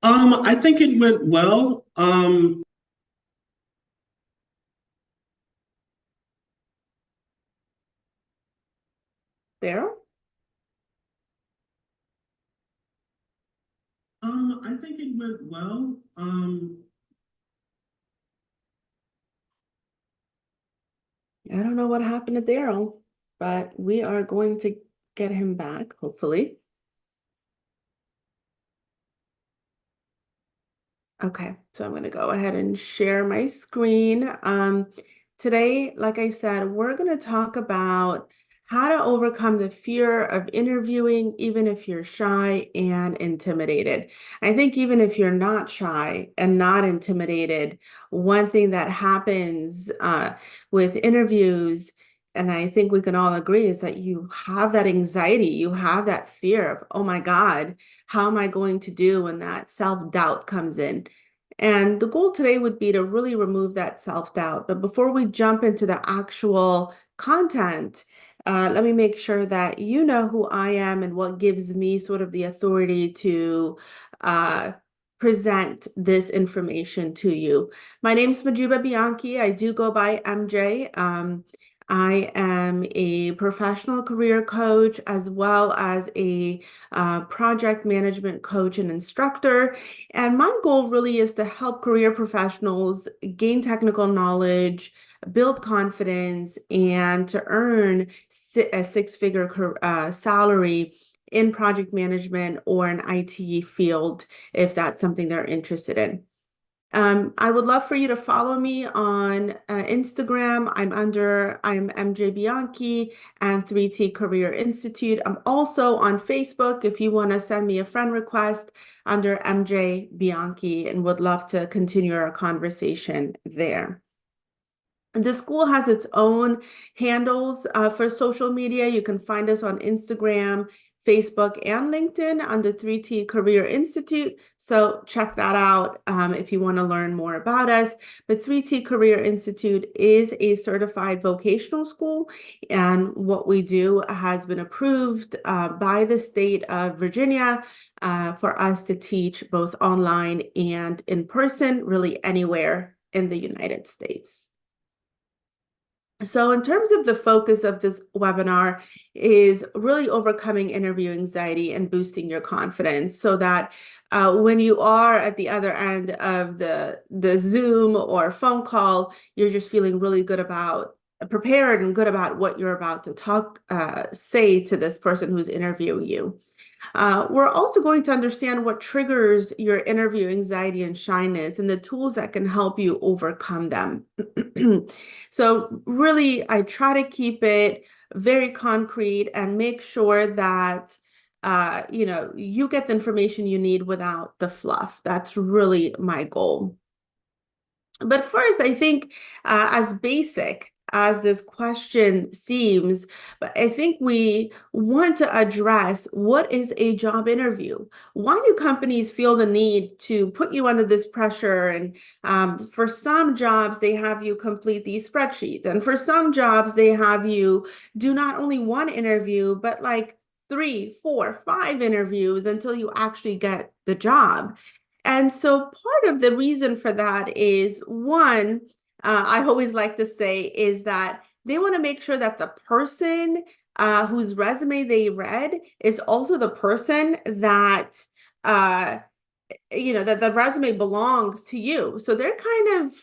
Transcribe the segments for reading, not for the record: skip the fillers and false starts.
I think it went well. Daryl? I think it went well. I don't know what happened to Daryl, but we are going to get him back, hopefully. Okay, so I'm going to go ahead and share my screen. Today, like I said, we're going to talk about how to overcome the fear of interviewing, even if you're shy and intimidated. I think even if you're not shy and not intimidated, one thing that happens with interviews, and I think we can all agree, is that you have that anxiety, you have that fear of, oh my God, how am I going to do when that self-doubt comes in? And the goal today would be to really remove that self-doubt. But before we jump into the actual content, let me make sure that you know who I am and what gives me sort of the authority to uh, present this information to you. My name is Majuba Bianchi. I do go by MJ. I am a professional career coach as well as a project management coach and instructor. And my goal really is to help career professionals gain technical knowledge, build confidence, and to earn a six-figure salary in project management or an IT field if that's something they're interested in. I would love for you to follow me on Instagram. I'm MJ Bianchi and 3T Career Institute. I'm also on Facebook if you want to send me a friend request under MJ Bianchi and would love to continue our conversation there. The school has its own handles for social media. You can find us on Instagram, Facebook, and LinkedIn under 3T Career Institute. So check that out if you want to learn more about us. But 3T Career Institute is a certified vocational school, and what we do has been approved by the state of Virginia for us to teach both online and in person, really anywhere in the United States. So in terms of the focus of this webinar is really overcoming interview anxiety and boosting your confidence so that when you are at the other end of the Zoom or phone call, you're just feeling really good about prepared and good about what you're about to say to this person who's interviewing you. We're also going to understand what triggers your interview anxiety and shyness and the tools that can help you overcome them. So really, I try to keep it very concrete and make sure that you get the information you need without the fluff. That's really my goal. But first, I think as basic as this question seems, but I think we want to address what is a job interview? Why do companies feel the need to put you under this pressure? And for some jobs, they have you complete these spreadsheets. And for some jobs, they have you do not only one interview, but like three, four, five interviews until you actually get the job. And so part of the reason for that is one, I always like to say is that they want to make sure that the person whose resume they read is also the person that uh, that the resume belongs to you. So they're kind of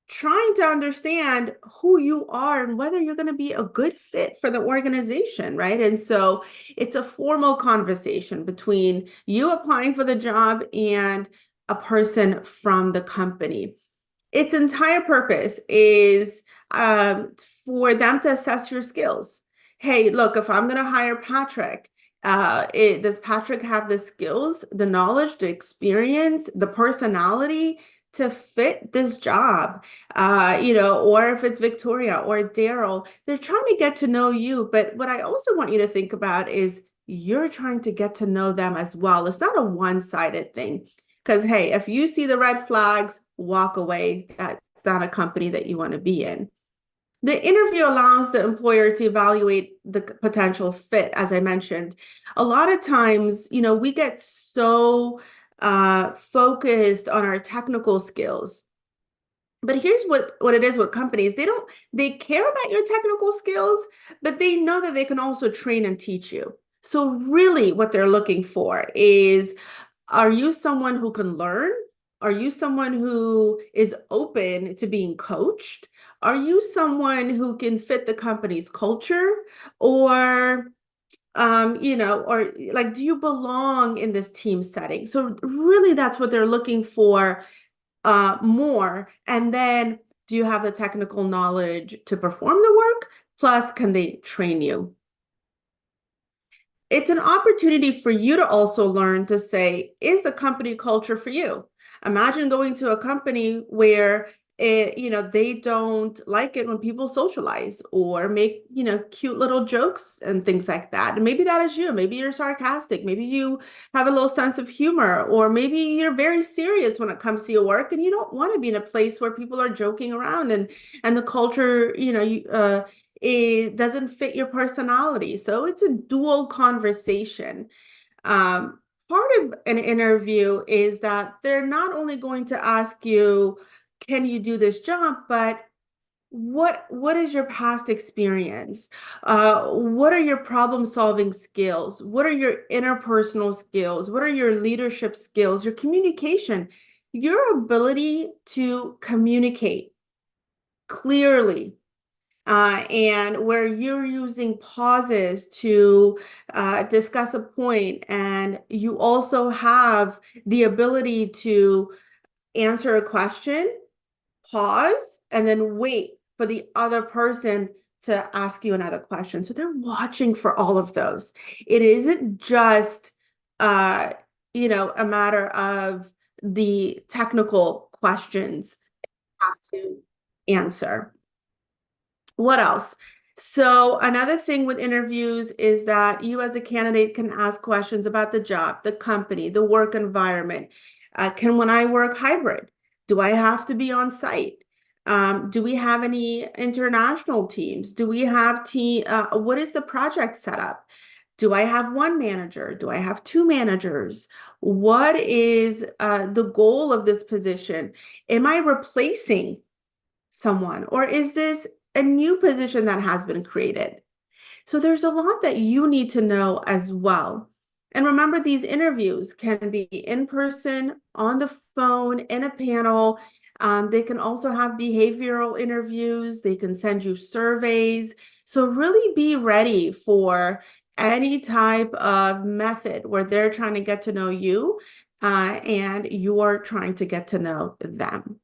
trying to understand who you are and whether you're going to be a good fit for the organization, right? And so it's a formal conversation between you applying for the job and a person from the company. Its entire purpose is for them to assess your skills. Hey, look, if I'm going to hire Patrick, does Patrick have the skills, the knowledge, the experience, the personality to fit this job? Or if it's Victoria or Daryl, they're trying to get to know you. But what I also want you to think about is you're trying to get to know them as well. It's not a one-sided thing. Because, hey, if you see the red flags, walk away. That's not a company that you want to be in. The interview allows the employer to evaluate the potential fit, as I mentioned. A lot of times, we get so focused on our technical skills. But here's what it is with companies. They care about your technical skills, but they know that they can also train and teach you. So really what they're looking for is, are you someone who can learn? Are you someone who is open to being coached? Are you someone who can fit the company's culture? Or or like, do you belong in this team setting? So really that's what they're looking for more. And then, do you have the technical knowledge to perform the work? Plus, can they train you? It's an opportunity for you to also learn to say, is the company culture for you? Imagine going to a company where they don't like it when people socialize or make, cute little jokes and things like that. And maybe that is you. Maybe you're sarcastic. Maybe you have a little sense of humor, or maybe you're very serious when it comes to your work and you don't want to be in a place where people are joking around and the culture, it doesn't fit your personality. So it's a dual conversation. Part of an interview is that they're not only going to ask you, can you do this job, but what is your past experience? What are your problem solving skills? What are your interpersonal skills? What are your leadership skills, your communication, your ability to communicate clearly, and where you're using pauses to discuss a point, and you also have the ability to answer a question, pause, and then wait for the other person to ask you another question. So they're watching for all of those. It isn't just a matter of the technical questions you have to answer. What else? So another thing with interviews is that you as a candidate can ask questions about the job, the company, the work environment. When I work hybrid? Do I have to be on site? Do we have any international teams? Do we have what is the project setup? Do I have one manager? Do I have two managers? What is the goal of this position? Am I replacing someone, or is this a new position that has been created? So there's a lot that you need to know as well. And remember, these interviews can be in person, on the phone, in a panel. They can also have behavioral interviews. They can send you surveys. So really be ready for any type of method where they're trying to get to know you, and you're trying to get to know them.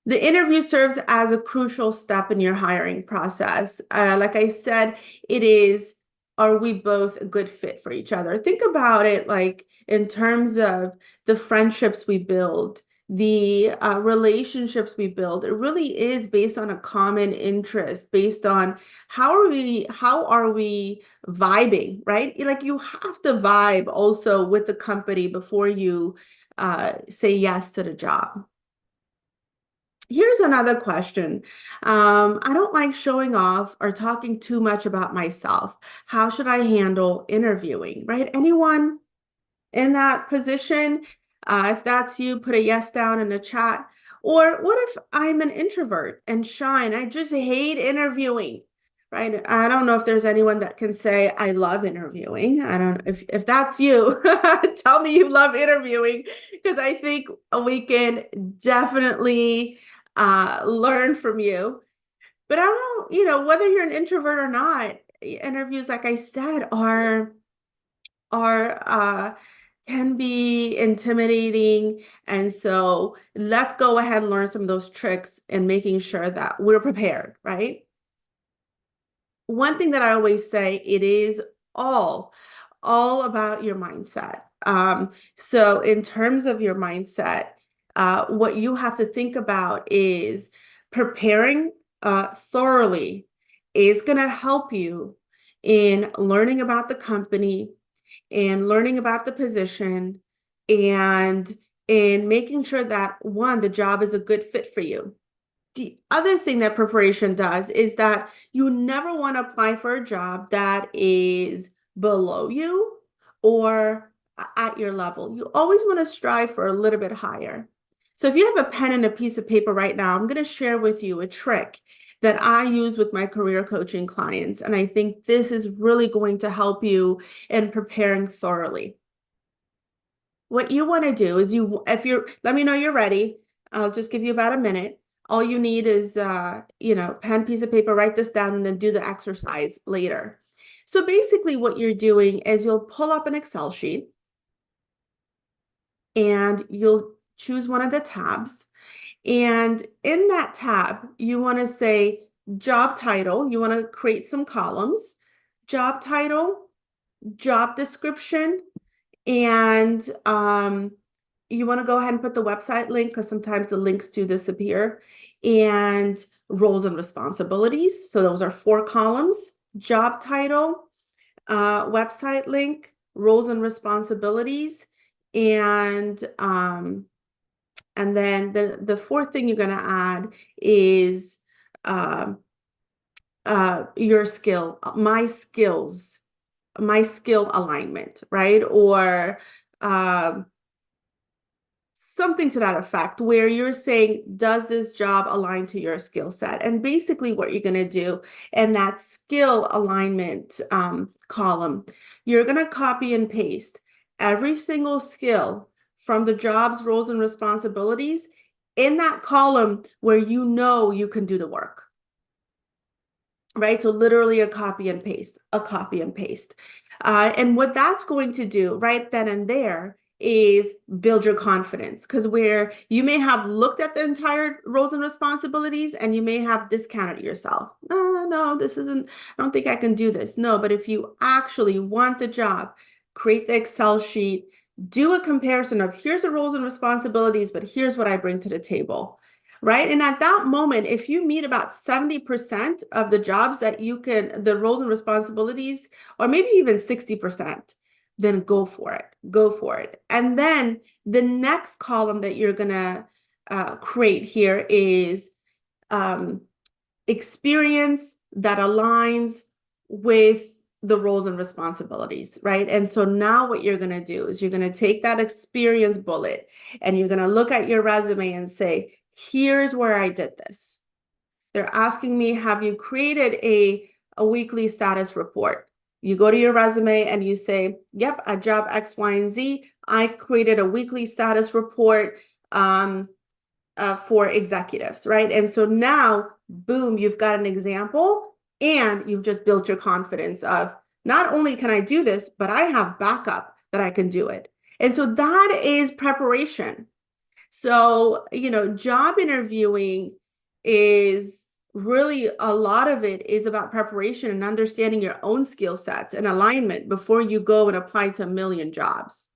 The interview serves as a crucial step in your hiring process. Like I said, it is, are we both a good fit for each other? Think about it like in terms of the friendships we build, the relationships we build. It really is based on a common interest, based on how are we vibing, right? Like you have to vibe also with the company before you say yes to the job. Here's another question. I don't like showing off or talking too much about myself. How should I handle interviewing, right? Anyone in that position? If that's you, put a yes down in the chat. Or what if I'm an introvert and shy and I just hate interviewing, right? I don't know if there's anyone that can say, I love interviewing. I don't know if that's you, tell me you love interviewing, because I think we can definitely learn from you. But I don't know, whether you're an introvert or not, interviews, like I said, are can be intimidating. And so let's go ahead and learn some of those tricks and making sure that we're prepared, right? One thing that I always say, it is all about your mindset. So in terms of your mindset, what you have to think about is preparing thoroughly is going to help you in learning about the company and learning about the position, and in making sure that, one, the job is a good fit for you. The other thing that preparation does is that you never want to apply for a job that is below you or at your level. You always want to strive for a little bit higher. So if you have a pen and a piece of paper right now, I'm going to share with you a trick that I use with my career coaching clients. And I think this is really going to help you in preparing thoroughly. What you want to do is let me know you're ready. I'll just give you about a minute. All you need is, pen, piece of paper, write this down, and then do the exercise later. So basically what you're doing is you'll pull up an Excel sheet and you'll choose one of the tabs. And in that tab, you want to say job title. You want to create some columns, job title, job description, and you want to go ahead and put the website link because sometimes the links do disappear, and roles and responsibilities. So those are 4 columns: job title, website link, roles and responsibilities, and then the 4th thing you're going to add is your skill, my skill alignment, right? Or something to that effect, where you're saying, does this job align to your skill set? And basically what you're going to do in that skill alignment column, you're going to copy and paste every single skill from the jobs, roles, and responsibilities in that column where you know you can do the work. Right? So literally a copy and paste, a copy and paste. And what that's going to do right then and there is build your confidence, because where you may have looked at the entire roles and responsibilities and you may have discounted yourself. No, this isn't, I don't think I can do this. No, but if you actually want the job, create the Excel sheet, do a comparison of here's the roles and responsibilities, but here's what I bring to the table. Right. And at that moment, if you meet about 70% of the jobs that the roles and responsibilities, or maybe even 60%, then go for it. Go for it. And then the next column that you're going to create here is experience that aligns with the roles and responsibilities, right? And so now what you're going to do is you're going to take that experience bullet and you're going to look at your resume and say, here's where I did this. They're asking me, have you created a weekly status report? You go to your resume and you say, yep, at job X, Y, and Z, I created a weekly status report for executives, right? And so now, boom, you've got an example and you've just built your confidence of, not only can I do this, but I have backup that I can do it. And so that is preparation. So, job interviewing is really, a lot of it is about preparation and understanding your own skill sets and alignment before you go and apply to a million jobs.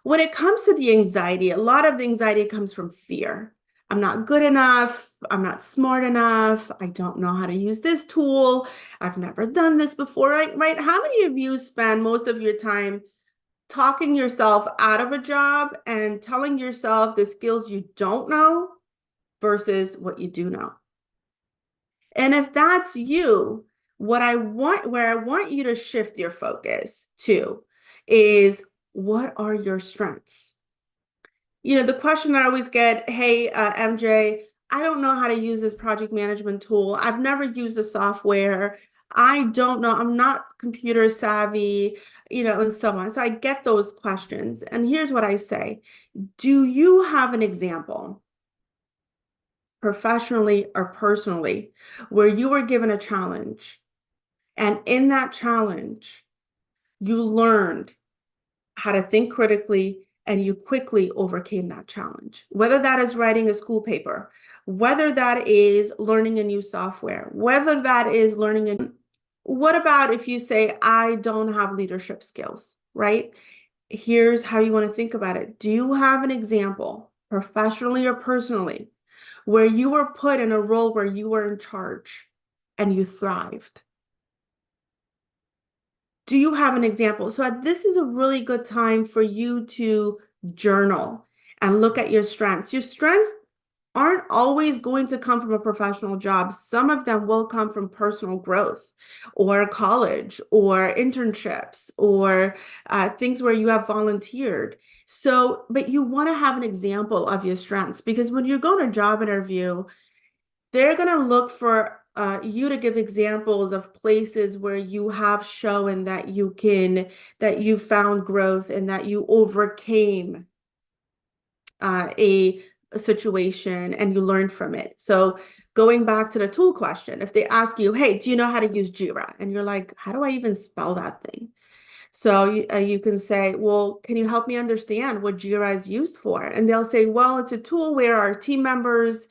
When it comes to the anxiety, a lot of the anxiety comes from fear. I'm not good enough. I'm not smart enough. I don't know how to use this tool. I've never done this before, right? How many of you spend most of your time talking yourself out of a job and telling yourself the skills you don't know versus what you do know? And if that's you, where I want you to shift your focus to is, what are your strengths? The question I always get, hey, MJ, I don't know how to use this project management tool. I've never used the software. I don't know. I'm not computer savvy, and so on. So I get those questions. And here's what I say. Do you have an example, professionally or personally, where you were given a challenge, and in that challenge, you learned how to think critically and you quickly overcame that challenge? Whether that is writing a school paper, whether that is learning a new software, whether that is what about if you say, I don't have leadership skills, right? Here's how you want to think about it. Do you have an example, professionally or personally, where you were put in a role where you were in charge and you thrived? Do you have an example? So this is a really good time for you to journal and look at your strengths. Your strengths aren't always going to come from a professional job. Some of them will come from personal growth or college or internships or things where you have volunteered. So, but you want to have an example of your strengths, because when you go to a job interview, they're going to look for you to give examples of places where you have shown that you found growth and that you overcame a situation and you learned from it. So going back to the tool question, if they ask you, hey, do you know how to use Jira? And you're like, how do I even spell that thing? So you can say, well, can you help me understand what Jira is used for? And they'll say, well, it's a tool where our team members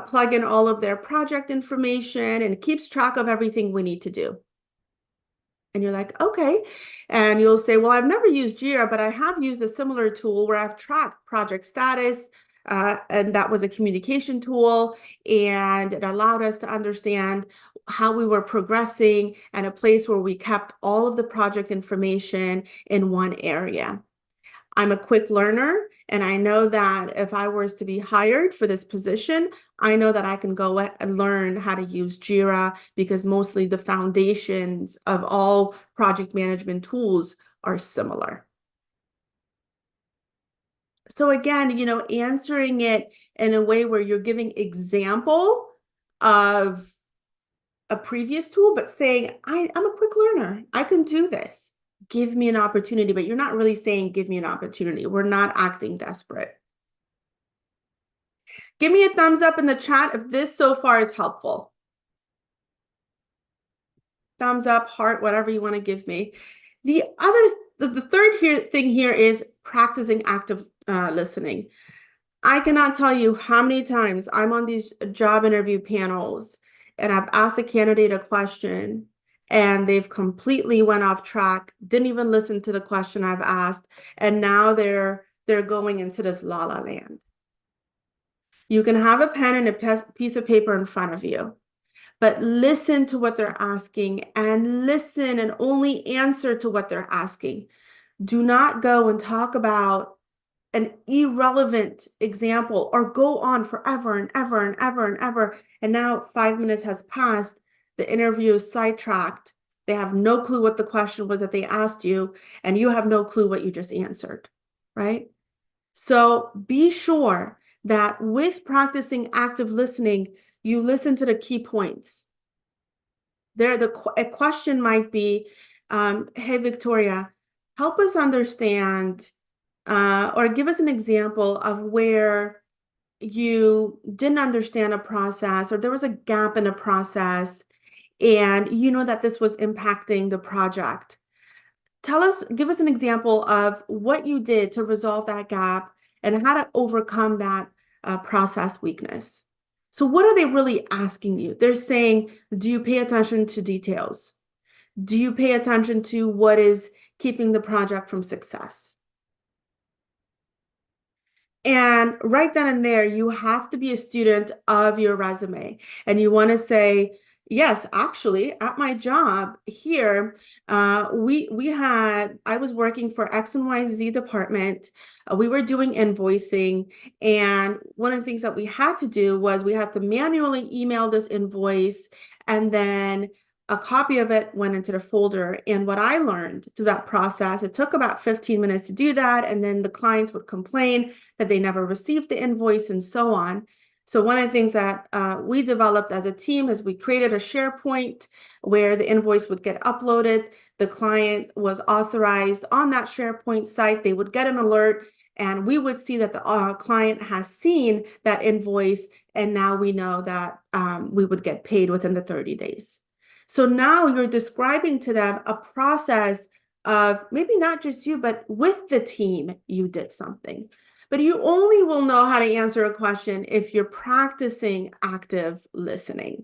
plug in all of their project information and it keeps track of everything we need to do. And you're like, okay. And you'll say, well, I've never used Jira, but I have used a similar tool where I've tracked project status. And that was a communication tool. And it allowed us to understand how we were progressing and a place where we kept all of the project information in one area. I'm a quick learner, and I know that if I was to be hired for this position, I know that I can go and learn how to use Jira, because mostly the foundations of all project management tools are similar. So again, answering it in a way where you're giving example of a previous tool, but saying, I'm a quick learner. I can do this. Give me an opportunity, but you're not really saying, give me an opportunity. We're not acting desperate. Give me a thumbs up in the chat if this so far is helpful. Thumbs up, heart, whatever you want to give me. The third thing here is practicing active listening. I cannot tell you how many times I'm on these job interview panels and I've asked a candidate a question and they've completely went off track, didn't even listen to the question I've asked, and now they're going into this la la land. You can have a pen and a piece of paper in front of you, but listen to what they're asking and listen and only answer to what they're asking. Do not go and talk about an irrelevant example or go on forever and ever and ever and ever. And now 5 minutes has passed. The interview is sidetracked. They have no clue what the question was that they asked you, and you have no clue what you just answered, right? So be sure that with practicing active listening, you listen to the key points. A question might be, hey, Victoria, help us understand or give us an example of where you didn't understand a process or there was a gap in a process and you know that this was impacting the project. Give us an example of what you did to resolve that gap and how to overcome that process weakness. So what are they really asking you? They're saying, do you pay attention to details? Do you pay attention to what is keeping the project from success? And right then and there, you have to be a student of your resume. And you want to say, yes, actually, at my job here, I was working for X and Y Z department. We were doing invoicing. And one of the things that we had to do was we had to manually email this invoice, and then a copy of it went into the folder. And what I learned through that process, it took about 15 minutes to do that. And then the clients would complain that they never received the invoice and so on. So one of the things that we developed as a team is we created a SharePoint where the invoice would get uploaded. The client was authorized on that SharePoint site. They would get an alert, and we would see that the client has seen that invoice, and now we know that we would get paid within the 30 days. So now you're describing to them a process of maybe not just you, but with the team, you did something. But you only will know how to answer a question if you're practicing active listening.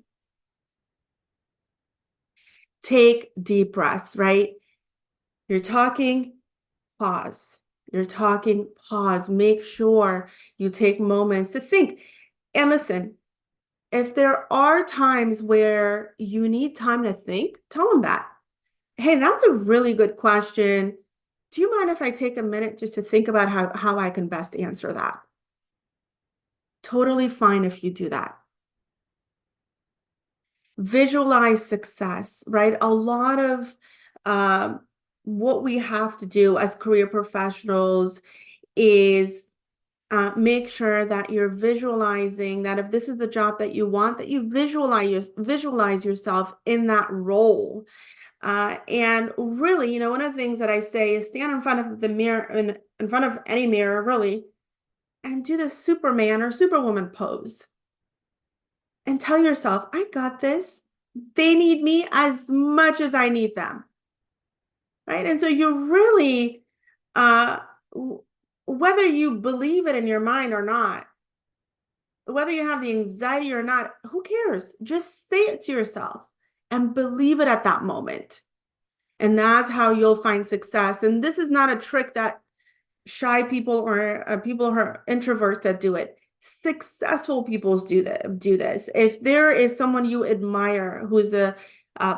Take deep breaths, right? You're talking, pause. You're talking, pause. Make sure you take moments to think. And listen, if there are times where you need time to think, tell them that. Hey, that's a really good question. Do you mind if I take a minute just to think about how I can best answer that? Totally fine if you do that. Visualize success, right? A lot of what we have to do as career professionals is make sure that you're visualizing that if this is the job that you want, that you visualize yourself in that role. And really, one of the things that I say is stand in front of the mirror, in front of any mirror, really, and do the Superman or Superwoman pose. And tell yourself, I got this. They need me as much as I need them. Right? And so you really, whether you believe it in your mind or not, whether you have the anxiety or not, who cares? Just say it to yourself and believe it at that moment. And that's how you'll find success. And this is not a trick that shy people or people who are introverts that do it. Successful people do this. If there is someone you admire who's a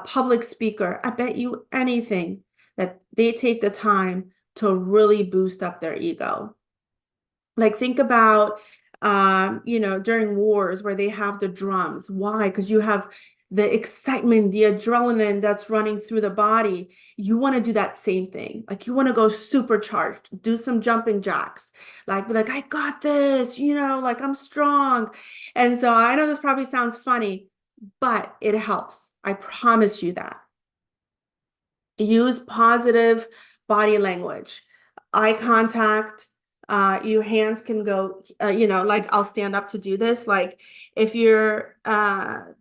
public speaker, I bet you anything that they take the time to really boost up their ego. Like think about, during wars where they have the drums. Why? Because you have the excitement, the adrenaline that's running through the body. You want to do that same thing. Like you want to go supercharged, do some jumping jacks, like be like, I got this, like I'm strong. And so I know this probably sounds funny, but it helps. I promise you that. Use positive body language, eye contact. Your hands can go, like I'll stand up to do this. Like if you're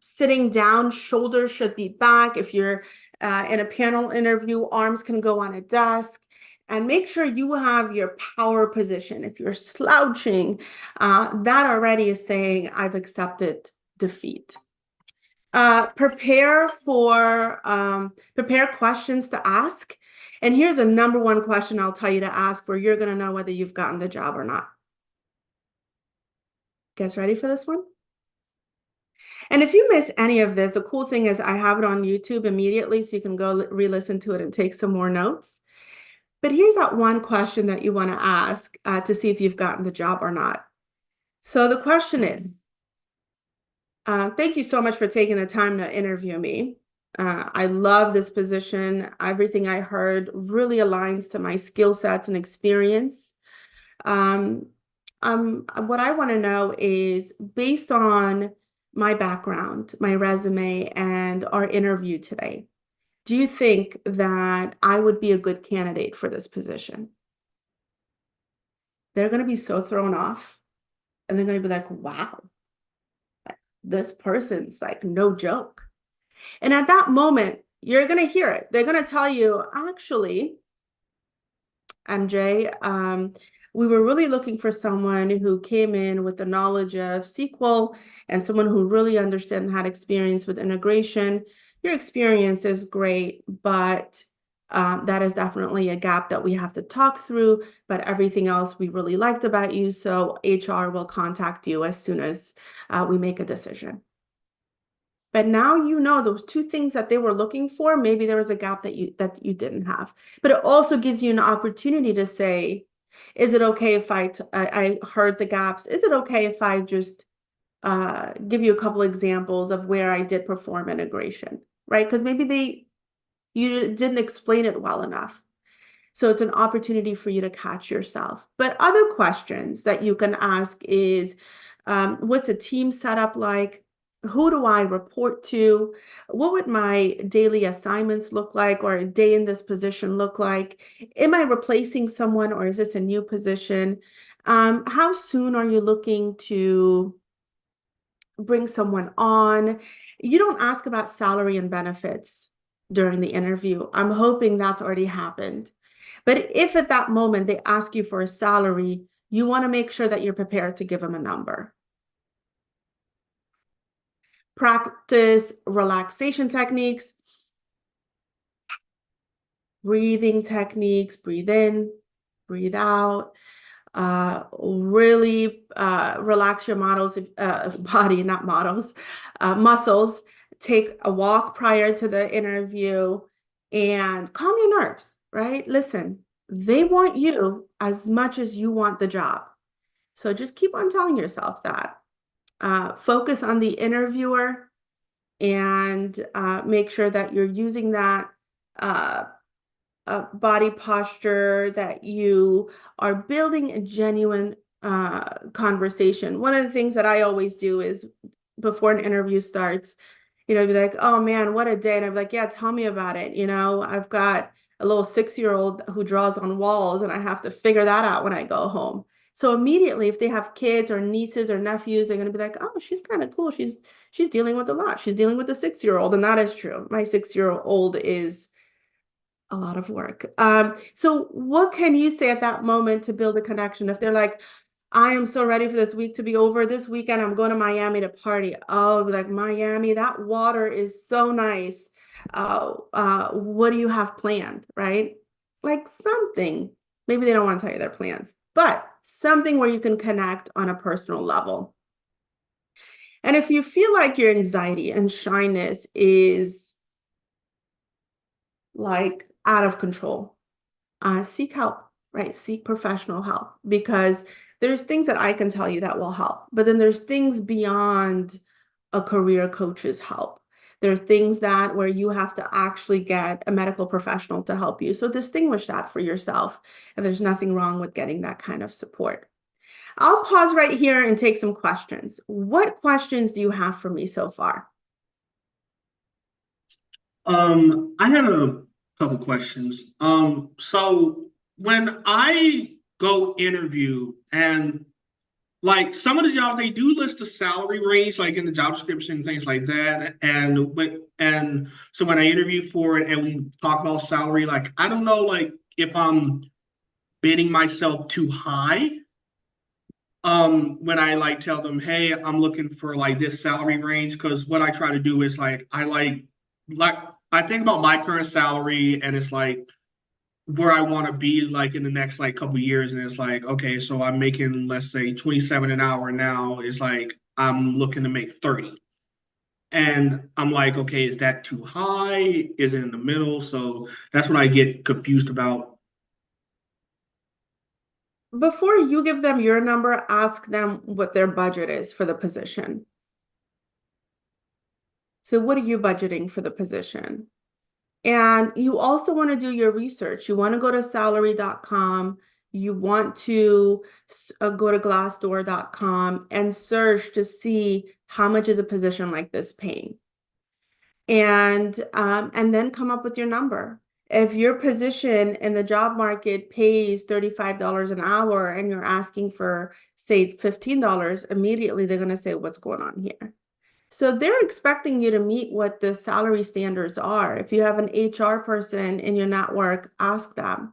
sitting down, shoulders should be back. If you're in a panel interview, arms can go on a desk. And make sure you have your power position. If you're slouching, that already is saying I've accepted defeat. Prepare questions to ask. And here's a number one question I'll tell you to ask where you're going to know whether you've gotten the job or not. Guys ready for this one? And if you miss any of this, the cool thing is I have it on YouTube immediately, so you can go re-listen to it and take some more notes. But here's that one question that you want to ask to see if you've gotten the job or not. So the question is, thank you so much for taking the time to interview me. I love this position. Everything I heard really aligns to my skill sets and experience. What I want to know is, based on my background, my resume, and our interview today, do you think that I would be a good candidate for this position? They're going to be so thrown off, and they're going to be like, wow, this person's like no joke. And at that moment, you're going to hear it. They're going to tell you, actually, MJ, we were really looking for someone who came in with the knowledge of SQL and someone who really understood and had experience with integration. Your experience is great, but that is definitely a gap that we have to talk through, but everything else we really liked about you. So HR will contact you as soon as we make a decision. But now you know those two things that they were looking for, maybe there was a gap that you didn't have. But it also gives you an opportunity to say, is it okay if I heard the gaps? Is it okay if I just give you a couple examples of where I did perform integration, right? Because maybe you didn't explain it well enough. So it's an opportunity for you to catch yourself. But other questions that you can ask is, what's a team setup like? Who do I report to? What would my daily assignments look like, or a day in this position look like? Am I replacing someone, or is this a new position? How soon are you looking to bring someone on? You don't ask about salary and benefits during the interview. I'm hoping that's already happened. But if at that moment they ask you for a salary, you want to make sure that you're prepared to give them a number. Practice relaxation techniques, breathing techniques, breathe in, breathe out. Really relax your muscles. Take a walk prior to the interview and calm your nerves, right? Listen, they want you as much as you want the job. So just keep on telling yourself that. Focus on the interviewer and make sure that you're using that uh, body posture, that you are building a genuine conversation. One of the things that I always do is before an interview starts, be like, oh man, what a day. And I'm like, yeah, tell me about it. I've got a little 6-year-old who draws on walls and I have to figure that out when I go home. So immediately, if they have kids or nieces or nephews, they're going to be like, oh, she's kind of cool. She's dealing with a lot. She's dealing with a 6-year-old. And that is true. My 6-year-old is a lot of work. So what can you say at that moment to build a connection? If they're like, I am so ready for this week to be over. This weekend, I'm going to Miami to party. Oh, like Miami, that water is so nice. What do you have planned, right? Like something. Maybe they don't want to tell you their plans, but something where you can connect on a personal level. And if you feel like your anxiety and shyness is like out of control, seek help, right? Seek professional help, because there's things that I can tell you that will help, but then there's things beyond a career coach's help. There are things that where you have to actually get a medical professional to help you. So distinguish that for yourself. And there's nothing wrong with getting that kind of support. I'll pause right here and take some questions. What questions do you have for me so far? I had a couple questions. So when I go interview and like some of the jobs, they do list the salary range, like in the job description, things like that. And so when I interview for it and we talk about salary, like I don't know, like if I'm bidding myself too high. When I like tell them, hey, I'm looking for like this salary range, because what I try to do is like like I think about my current salary and it's like where I want to be like in the next like couple years, and it's like, okay, so I'm making, let's say, 27 an hour now. It's like I'm looking to make 30. And I'm like, okay, is that too high? Is it in the middle? So that's what I get confused about. Before you give them your number, ask them what their budget is for the position. So what are you budgeting for the position? And you also want to do your research. You want to go to salary.com. You want to go to glassdoor.com and search to see how much is a position like this paying. And then come up with your number. If your position in the job market pays $35 an hour and you're asking for, say, $15, immediately they're going to say, what's going on here? So they're expecting you to meet what the salary standards are. If you have an HR person in your network, ask them.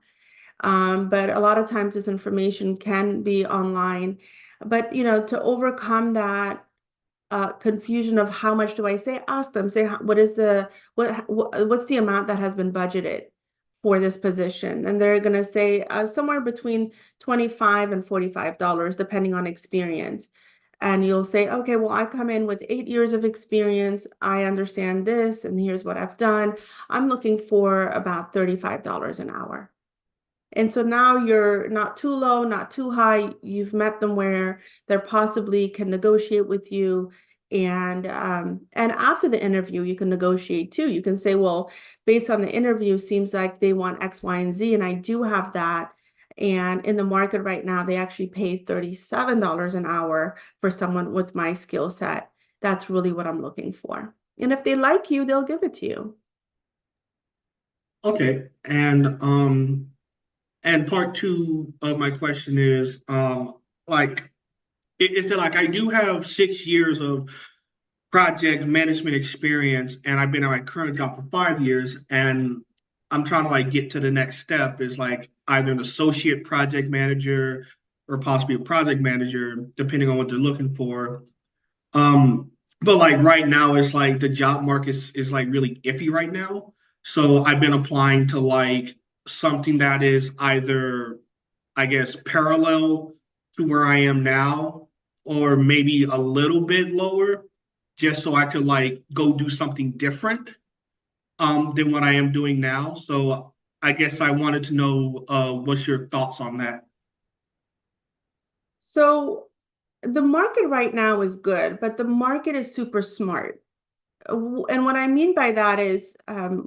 But a lot of times this information can be online. But, to overcome that confusion of how much do I say, ask them, say, what's the amount that has been budgeted for this position? And they're going to say somewhere between $25 and $45, depending on experience. And you'll say, okay, well, I come in with 8 years of experience. I understand this, and here's what I've done. I'm looking for about $35 an hour. And so now you're not too low, not too high. You've met them where they possibly can negotiate with you. And after the interview, you can negotiate too. You can say, well, based on the interview, seems like they want X, Y, and Z, and I do have that. And in the market right now, they actually pay $37 an hour for someone with my skill set. That's really what I'm looking for. And if they like you, they'll give it to you. Okay. And part two of my question is like is that like I do have 6 years of project management experience, and I've been at my current job for 5 years, and I'm trying to like get to the next step is like either an associate project manager or possibly a project manager, depending on what they're looking for. Um, but like right now, it's like the job market is like really iffy right now. So I've been applying to like something that is either, I guess, parallel to where I am now, or maybe a little bit lower, just so I could like go do something different than what I am doing now. So I guess I wanted to know what's your thoughts on that? So the market right now is good, but the market is super smart. And what I mean by that is,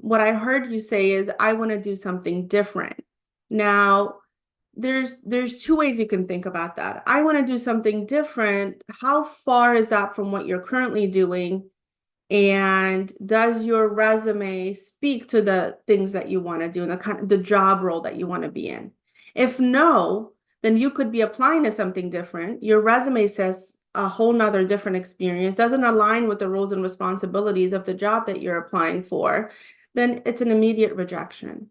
what I heard you say is, I want to do something different. Now, there's two ways you can think about that. I want to do something different. How far is that from what you're currently doing? And does your resume speak to the things that you want to do and the job role that you want to be in? If no, then you could be applying to something different. Your resume says a whole nother different experience, doesn't align with the roles and responsibilities of the job that you're applying for, then it's an immediate rejection.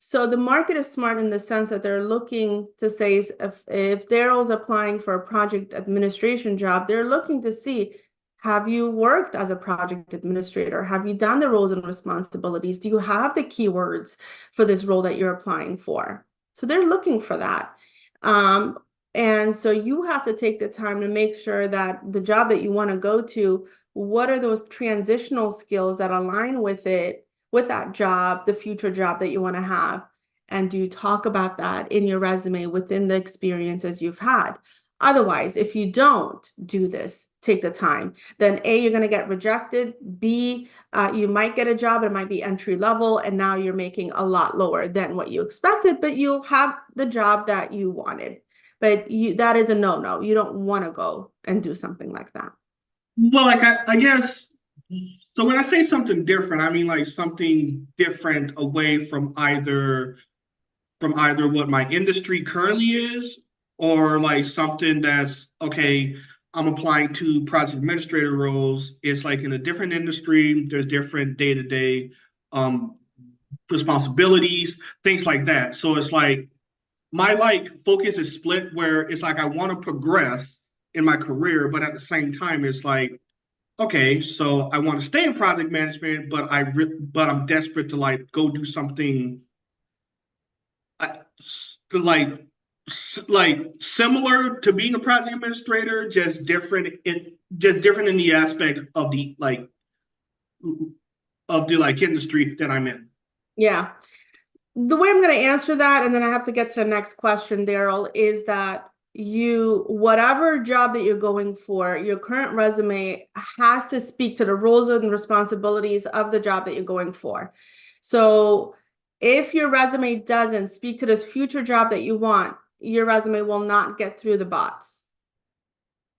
So the market is smart in the sense that they're looking to say, if Daryl's applying for a project administration job, they're looking to see, have you worked as a project administrator? Have you done the roles and responsibilities? Do you have the keywords for this role that you're applying for? So they're looking for that. And so you have to take the time to make sure that the job that you want to go to, what are those transitional skills that align with it, with that job, the future job that you want to have? And do you talk about that in your resume within the experiences you've had? Otherwise, if you don't do this, take the time, then A, you're going to get rejected. B, you might get a job, it might be entry level, and now you're making a lot lower than what you expected, but you'll have the job that you wanted. But that is a no-no. You don't want to go and do something like that. Well, like I guess so when I say something different, I mean like something different away from either what my industry currently is, or like something that's okay, I'm applying to project administrator roles. It's like in a different industry, there's different day-to-day um responsibilities, things like that. So it's like my like focus is split where it's like I want to progress in my career, but at the same time, it's like, okay, so I want to stay in project management, but I'm desperate to like go do something uh, like like similar to being a project administrator, just different in the aspect of the like industry that I'm in. Yeah. The way I'm going to answer that, and then I have to get to the next question, Daryl, is that whatever job that you're going for, your current resume has to speak to the roles and responsibilities of the job that you're going for. So if your resume doesn't speak to this future job that you want, your resume will not get through the bots,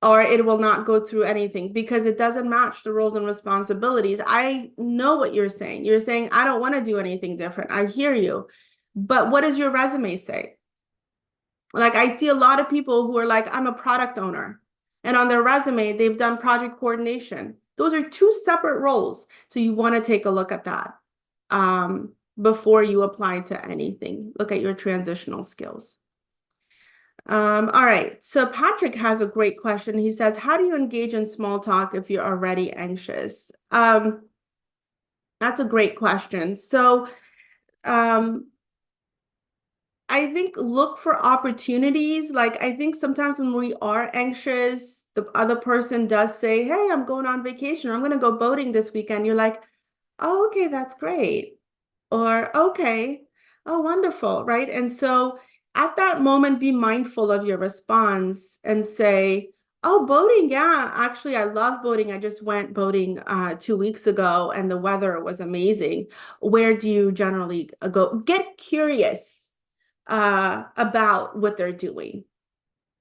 or it will not go through anything because it doesn't match the roles and responsibilities. I know what you're saying. You're saying, I don't want to do anything different. I hear you. But what does your resume say? Like, I see a lot of people who are like, I'm a product owner. And on their resume, they've done project coordination. Those are two separate roles. So you want to take a look at that before you apply to anything. Look at your transitional skills. All right. So Patrick has a great question. He says, how do you engage in small talk if you're already anxious? That's a great question. So I think look for opportunities. Like, I think sometimes when we are anxious, the other person does say, hey, I'm going on vacation, or I'm going to go boating this weekend. You're like, oh, okay, that's great. Or, okay, oh, wonderful, right? And so at that moment, be mindful of your response and say, oh, boating, yeah, actually, I love boating. I just went boating 2 weeks ago and the weather was amazing. Where do you generally go? Get curious about what they're doing.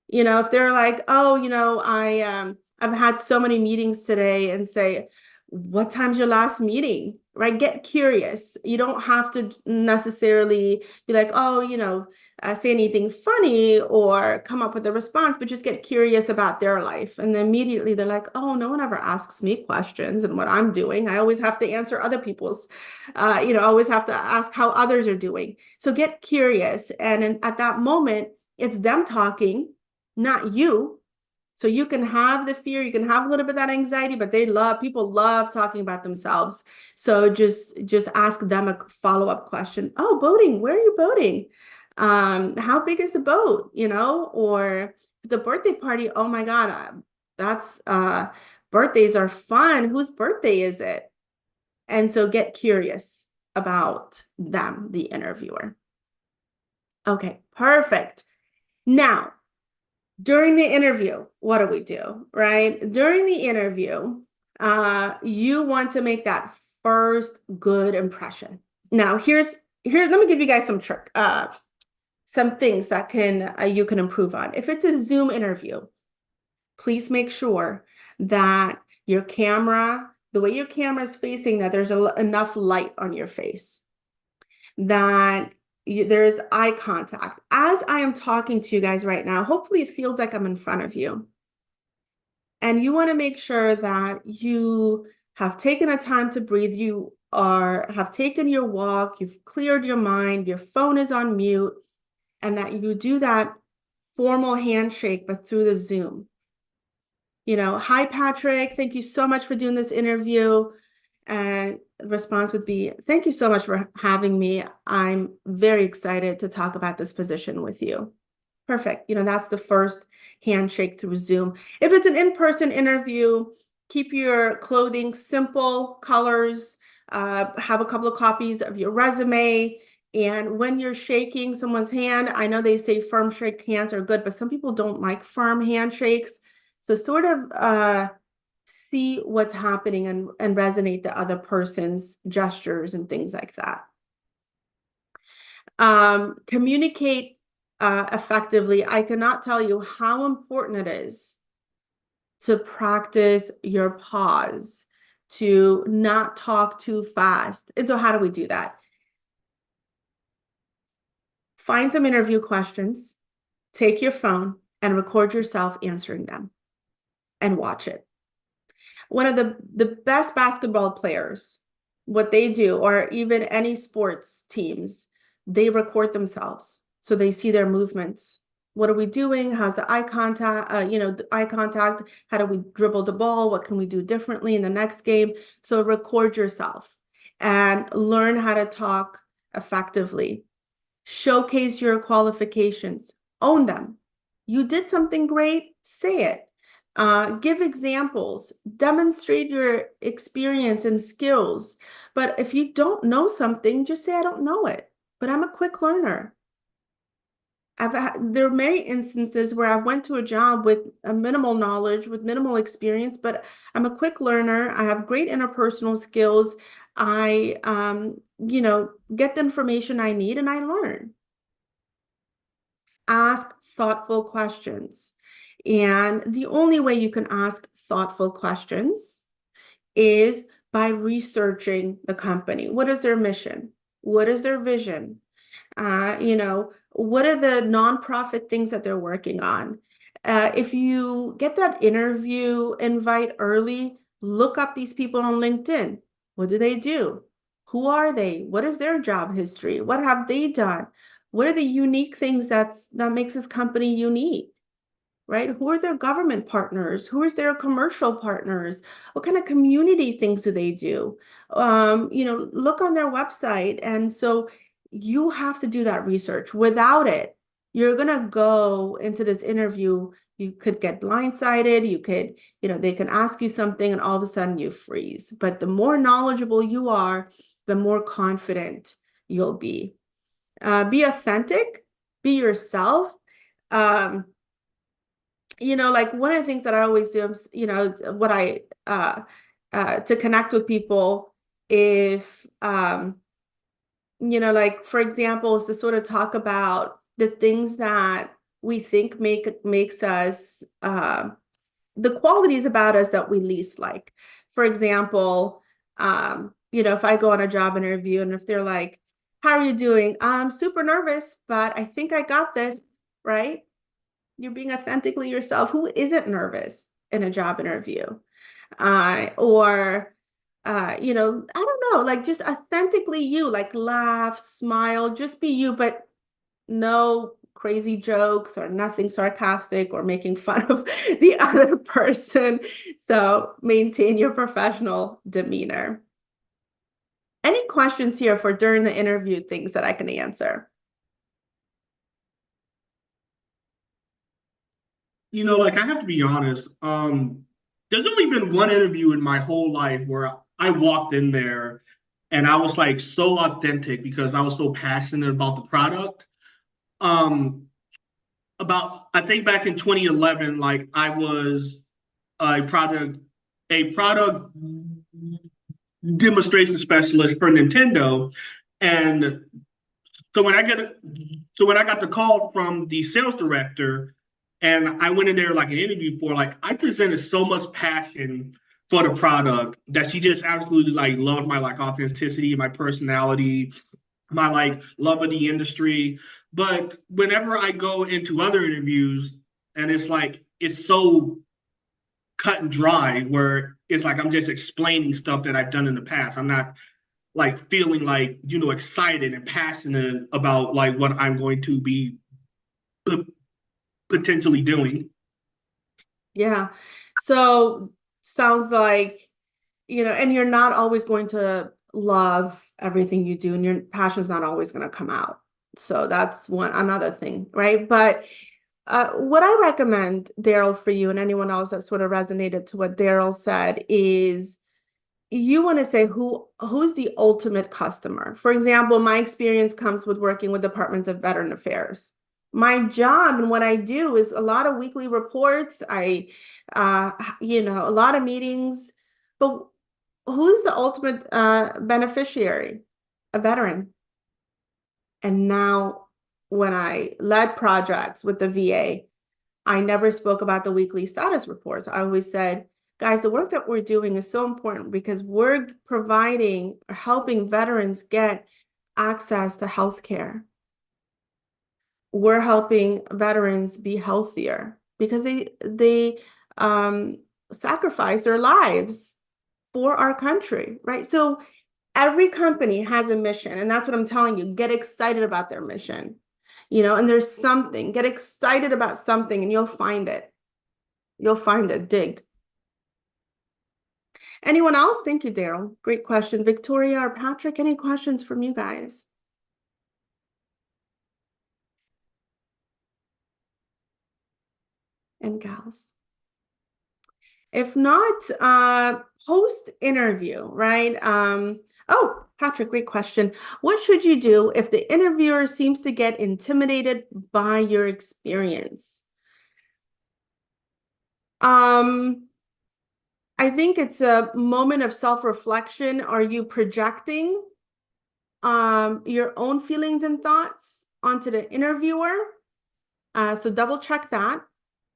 If they're like, oh, I've had so many meetings today, and say, what time's your last meeting? Right? Get curious. You don't have to necessarily be like, oh, say anything funny or come up with a response, but just get curious about their life. And then immediately they're like, oh, no one ever asks me questions and what I'm doing. I always have to answer other people's, always have to ask how others are doing. So get curious. And at that moment, it's them talking, not you. So you can have the fear, you can have a little bit of that anxiety, but people love talking about themselves. So just ask them a follow-up question. Oh, boating, where are you boating? How big is the boat? Or if it's a birthday party, oh my God, that's birthdays are fun. Whose birthday is it? And so get curious about them, the interviewer. Okay, perfect. Now, During the interview, what do we do, right? During the interview, you want to make that first good impression. Now, let me give you guys some things that can you can improve on. If it's a Zoom interview, please make sure that the way your camera is facing, that there's enough light on your face, that there's eye contact. As I am talking to you guys right now, hopefully it feels like I'm in front of you. And you want to make sure that you have taken a time to breathe. Have taken your walk, you've cleared your mind, your phone is on mute, and that you do that formal handshake, but through the Zoom. Hi, Patrick, thank you so much for doing this interview. And the response would be, thank you so much for having me. I'm very excited to talk about this position with you. Perfect. That's the first handshake through Zoom. If it's an in-person interview, keep your clothing simple, colors, have a couple of copies of your resume. And when you're shaking someone's hand, I know they say firm shake hands are good, but some people don't like firm handshakes. So sort of see what's happening and resonate the other person's gestures and things like that. Communicate effectively. I cannot tell you how important it is to practice your pause, to not talk too fast. And so how do we do that? Find some interview questions, take your phone and record yourself answering them and watch it. One of the best basketball players, what they do, or even any sports teams, they record themselves. So they see their movements. What are we doing? How's the eye contact? The eye contact. How do we dribble the ball? What can we do differently in the next game? So record yourself and learn how to talk effectively. Showcase your qualifications. Own them. You did something great, say it. Give examples, demonstrate your experience and skills. But if you don't know something, just say, I don't know it, but I'm a quick learner. There are many instances where I went to a job with a minimal knowledge, with minimal experience, but I'm a quick learner. I have great interpersonal skills. I, get the information I need and I learn. Ask thoughtful questions. And the only way you can ask thoughtful questions is by researching the company. What is their mission? What is their vision? What are the nonprofit things that they're working on? If you get that interview invite early, look up these people on LinkedIn. What do they do? Who are they? What is their job history? What have they done? What are the unique things that makes this company unique? Right? Who are their government partners? Who is their commercial partners? What kind of community things do they do? Look on their website. And so you have to do that research. Without it, you're going to go into this interview. You could get blindsided. You could, they can ask you something and all of a sudden you freeze. But the more knowledgeable you are, the more confident you'll be. Be authentic, be yourself. Like one of the things that I always do, what I to connect with people, if like for example, is to sort of talk about the things that we think makes us the qualities about us that we least like. For example, if I go on a job interview and if they're like, how are you doing? I'm super nervous, but I think I got this, right? You're being authentically yourself. Who isn't nervous in a job interview? I don't know, like just authentically you, like laugh, smile, just be you, but no crazy jokes or nothing sarcastic or making fun of the other person. So maintain your professional demeanor. Any questions here for during the interview, things that I can answer? Like I have to be honest, there's only been one interview in my whole life where I walked in there and I was like so authentic because I was so passionate about the product. Um, about, I think back in 2011, like I was a product demonstration specialist for Nintendo. And so when I get so when I got the call from the sales director and I went in there like an interview for, like, I presented so much passion for the product that she just absolutely like loved my like authenticity, my personality, my like love of the industry. But whenever I go into other interviews and it's like it's so cut and dry where it's like I'm just explaining stuff that I've done in the past. I'm not like feeling like, excited and passionate about like what I'm going to be potentially doing. Yeah. So sounds like, and you're not always going to love everything you do, and your passion's not always going to come out. So that's another thing, right? But what I recommend, Daryl, for you and anyone else that sort of resonated to what Daryl said is you want to say who's the ultimate customer. For example, my experience comes with working with Departments of Veteran Affairs. My job and what I do is a lot of weekly reports. A lot of meetings, but who's the ultimate beneficiary? A veteran. And now when I led projects with the VA, I never spoke about the weekly status reports. I always said, guys, the work that we're doing is so important because we're providing or helping veterans get access to healthcare. We're helping veterans be healthier because they sacrifice their lives for our country, right? So every company has a mission, and that's what I'm telling you. Get excited about their mission, and there's something. Get excited about something, and you'll find it. You'll find it. Dig. Anyone else? Thank you, Daryl. Great question. Victoria or Patrick, any questions from you guys? And gals. If not, post interview, right? Oh, Patrick, great question. What should you do if the interviewer seems to get intimidated by your experience? I think it's a moment of self-reflection. Are you projecting your own feelings and thoughts onto the interviewer? So double check that.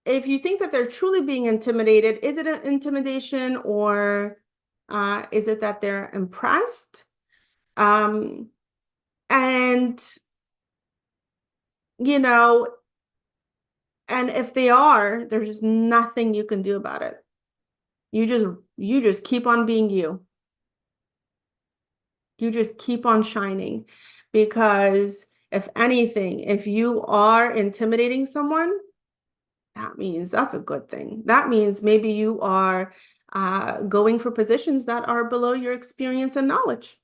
If you think that they're truly being intimidated, is it an intimidation or is it that they're impressed? And, and if they are, there's nothing you can do about it. You just keep on being you. You just keep on shining, because if anything, if you are intimidating someone, that means that's a good thing. That means maybe you are going for positions that are below your experience and knowledge,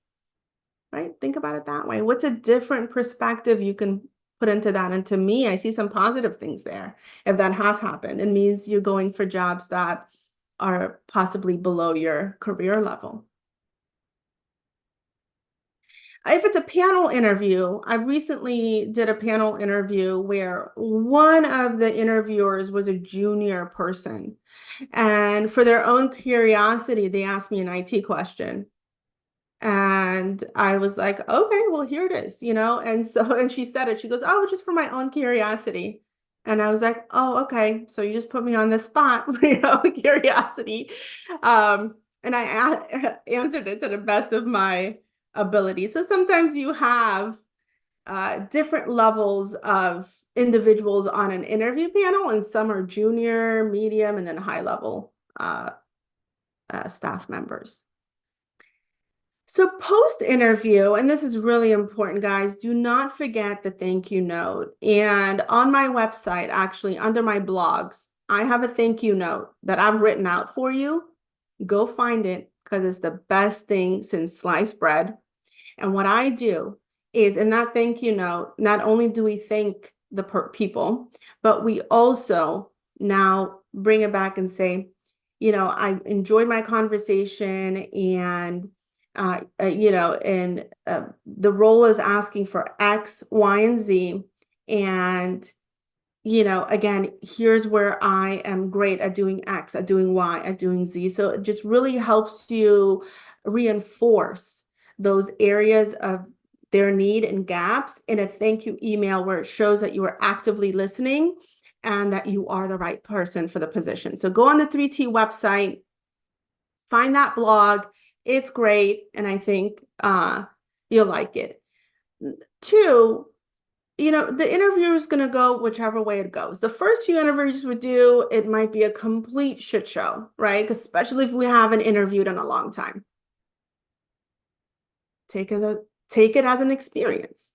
right? Think about it that way. What's a different perspective you can put into that? And to me, I see some positive things there. If that has happened, it means you're going for jobs that are possibly below your career level. If it's a panel interview, I recently did a panel interview where one of the interviewers was a junior person. And for their own curiosity, they asked me an IT question. And I was like, okay, well, here it is, and she said it. She goes, oh, just for my own curiosity. And I was like, oh, okay. So you just put me on the spot for your own curiosity. And I answered it to the best of my ability. So sometimes you have different levels of individuals on an interview panel, and some are junior, medium, and then high level staff members. So post interview, and this is really important, guys, do not forget the thank you note. And on my website, actually under my blogs, I have a thank you note that I've written out for you. Go find it, because it's the best thing since sliced bread. And what I do is, in that thank you note, not only do we thank the people, but we also now bring it back and say, I enjoyed my conversation, and the role is asking for X, Y, and Z, and again, here's where I am great at doing X, at doing Y, at doing Z. So it just really helps you reinforce those areas of their need and gaps in a thank you email where it shows that you are actively listening and that you are the right person for the position. So go on the 3T website, find that blog. It's great, and I think you'll like it. Two, the interview is going to go whichever way it goes. The first few interviews we do, it might be a complete shit show, right? Especially if we haven't interviewed in a long time. Take it as an experience.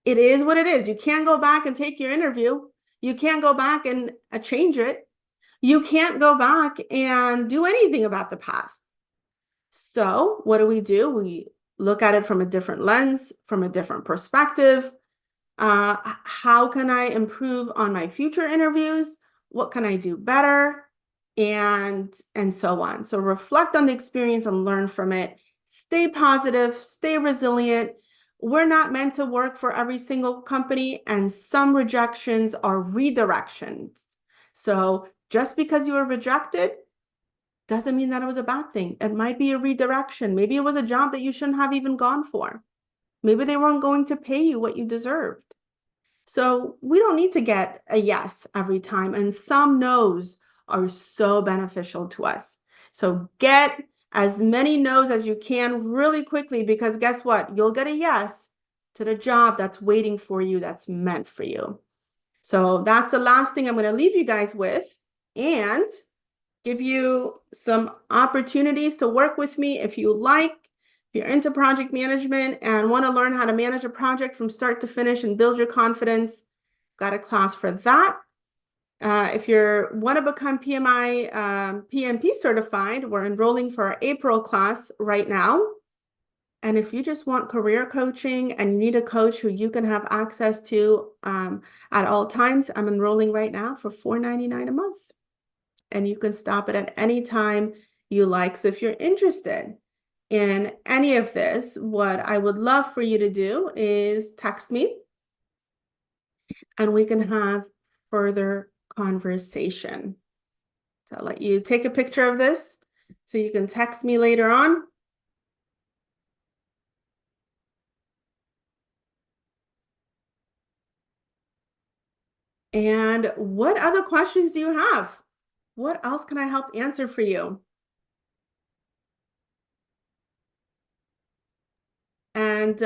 It is what it is. You can't go back and take your interview. You can't go back and change it. You can't go back and do anything about the past. So what do? We look at it from a different lens, from a different perspective. How can I improve on my future interviews? What can I do better? And so on. So reflect on the experience and learn from it. Stay positive, stay resilient. We're not meant to work for every single company, and some rejections are redirections. So just because you were rejected doesn't mean that it was a bad thing. It might be a redirection. Maybe it was a job that you shouldn't have even gone for. Maybe they weren't going to pay you what you deserved. So we don't need to get a yes every time. And some no's are so beneficial to us. So get as many no's as you can really quickly, because guess what? You'll get a yes to the job that's waiting for you, that's meant for you. So that's the last thing I'm going to leave you guys with, and give you some opportunities to work with me if you like. If you're into project management and want to learn how to manage a project from start to finish and build your confidence, got a class for that. If you want to become PMI PMP certified, we're enrolling for our April class right now. And if you just want career coaching and you need a coach who you can have access to at all times, I'm enrolling right now for $4.99 a month. And you can stop it at any time you like. So if you're interested in any of this, what I would love for you to do is text me, and we can have further conversation. So I'll let you take a picture of this so you can text me later on. And what other questions do you have? What else can I help answer for you? And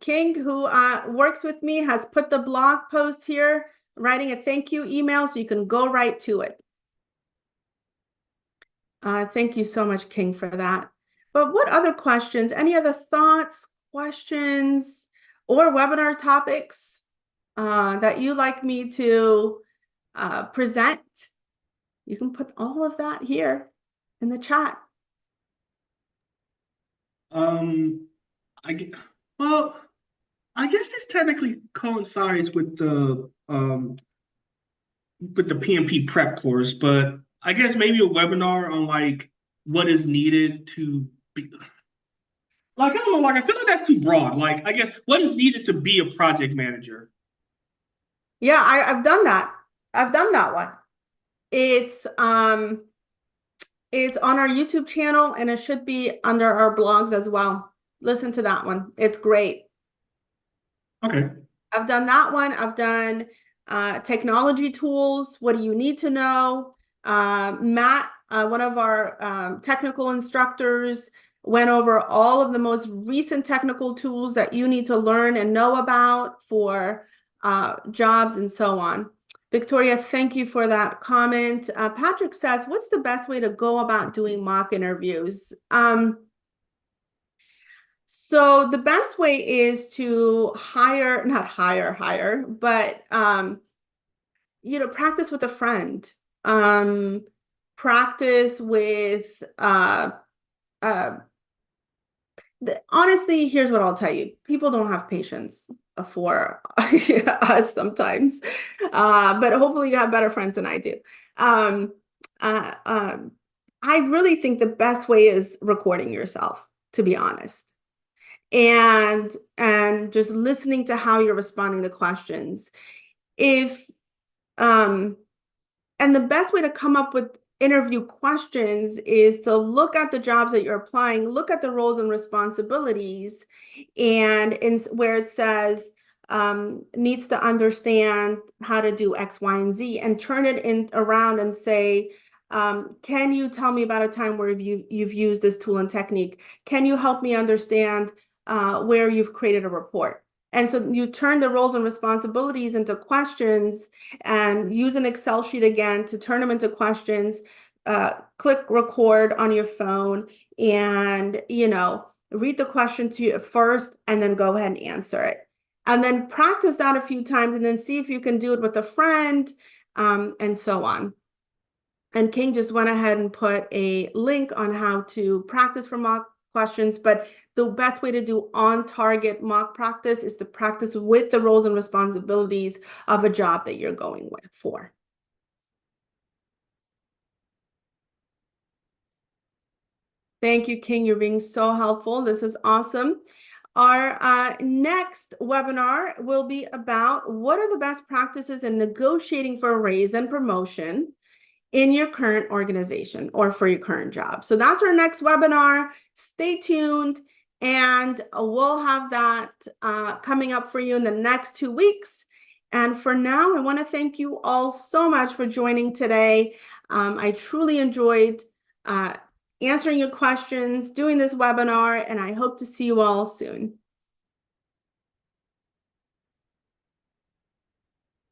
King, who works with me, has put the blog post here, writing a thank you email, so you can go right to it. Thank you so much, King, for that. But what other questions? Any other thoughts, questions, or webinar topics that you'd like me to present? You can put all of that here in the chat. I guess this technically coincides with the PMP prep course, but I guess maybe a webinar on like what is needed to be, like, I don't know, like I feel like that's too broad. Like, I guess what is needed to be a project manager. Yeah, I've done that. I've done that one. It's on our YouTube channel, and it should be under our blogs as well. Listen to that one. It's great. Okay. I've done that one. I've done technology tools. What do you need to know? Matt, one of our technical instructors, went over all of the most recent technical tools that you need to learn and know about for jobs and so on. Victoria, thank you for that comment. Patrick says, what's the best way to go about doing mock interviews? So the best way is to not hire, but practice with a friend. Practice with honestly, here's what I'll tell you. People don't have patience for us sometimes. But hopefully you have better friends than I do. I really think the best way is recording yourself, to be honest. And just listening to how you're responding to questions. If And the best way to come up with interview questions is to look at the jobs that you're applying, look at the roles and responsibilities, and where it says needs to understand how to do X, Y, and Z, and turn it around and say, can you tell me about a time where you've used this tool and technique? Can you help me understand where you've created a report? And so you turn the roles and responsibilities into questions and use an Excel sheet again to turn them into questions. Click record on your phone and, read the question to you first and then go ahead and answer it. And then practice that a few times and then see if you can do it with a friend, and so on. And King just went ahead and put a link on how to practice for mock questions, but the best way to do on-target mock practice is to practice with the roles and responsibilities of a job that you're going for. Thank you, King. You're being so helpful. This is awesome. Our next webinar will be about what are the best practices in negotiating for a raise and promotion in your current organization or for your current job. So that's our next webinar. Stay tuned, and we'll have that coming up for you in the next 2 weeks. And for now, I want to thank you all so much for joining today. I truly enjoyed answering your questions, doing this webinar, and I hope to see you all soon.